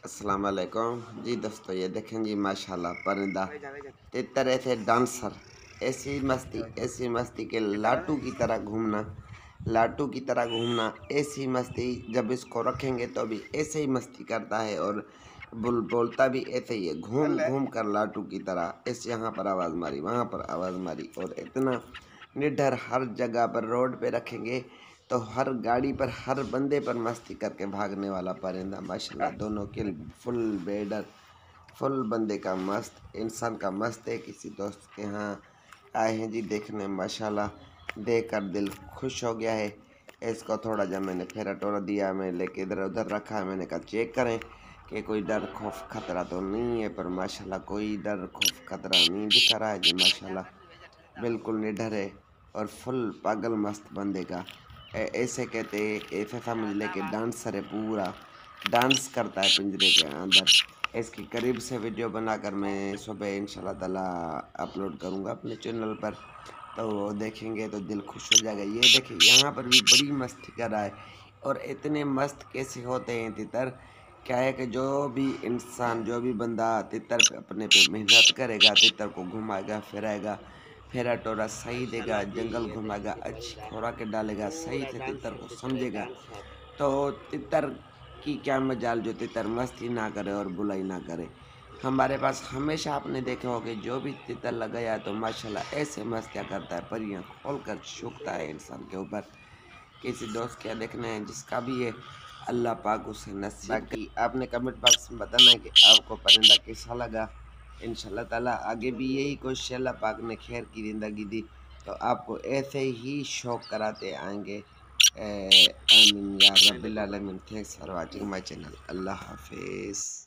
अस्सलाम वालेकुम जी दोस्तों, ये देखें जी माशाल्लाह परिंदा तितर ऐसे डांसर, ऐसी मस्ती के लाटू की तरह घूमना, ऐसी मस्ती जब इसको रखेंगे तो भी ऐसे ही मस्ती करता है और बोलता भी ऐसे ही है, घूम घूम कर लाटू की तरह। ऐसे यहाँ पर आवाज़ मारी, वहाँ पर आवाज़ मारी, और इतना निडर हर जगह पर रोड पे रखेंगे तो हर गाड़ी पर हर बंदे पर मस्ती करके भागने वाला परिंदा माशाल्लाह। दोनों के फुल बेडर, फुल बंदे का मस्त, इंसान का मस्त है। किसी दोस्त के यहाँ आए हैं जी देखने, माशाल्लाह देख कर दिल खुश हो गया है। इसको थोड़ा जब मैंने फेरा टोरा दिया, मैं लेके इधर उधर रखा, मैंने कहा चेक करें कि कोई डर खौफ खतरा तो नहीं है, पर माशाल्लाह कोई डर खौफ खतरा नहीं दिखा रहा है जी माशाल्लाह। बिल्कुल निडर है और फुल पागल मस्त बंदे का। ऐसे कहते, ऐसे समझ ले कि डांसर है, पूरा डांस करता है पिंजरे के अंदर। इसकी करीब से वीडियो बनाकर मैं सुबह इंशाल्लाह ताला अपलोड करूँगा अपने चैनल पर, तो वो देखेंगे तो दिल खुश हो जाएगा। ये देखिए यहाँ पर भी बड़ी मस्ती कर रहा है। और इतने मस्त कैसे होते हैं तितर, क्या है कि जो भी इंसान, जो भी बंदा तितर पे अपने पे मेहनत करेगा, तितर को घुमाएगा फिराएगा, फेरा टोरा सही देगा, जंगल घुमाएगा, अच्छी खुराक डालेगा, सही से तितर को समझेगा, तो तितर की क्या मजाल जो तितर मस्ती ना करे और बुराई ना करे। हमारे पास हमेशा आपने देखे होंगे जो भी तितर लगाया तो माशाल्लाह ऐसे मस्तियाँ करता है, परियां खोल कर छूकता है इंसान के ऊपर। किसी दोस्त क्या देखना है जिसका भी है, अल्लाह पाक उसे नसीब। बाकी आपने कमेंट बॉक्स में बताना है कि आपको परिंदा कैसा लगा। इंशाल्लाह ताला आगे भी यही कोशिश, अल्लाह पाक ने खैर की ज़िंदगी दी तो आपको ऐसे ही शौक कराते आएंगे। आमीन या रब्बिल आलमीन। Thanks for watching my channel. अल्लाह हाफिज़।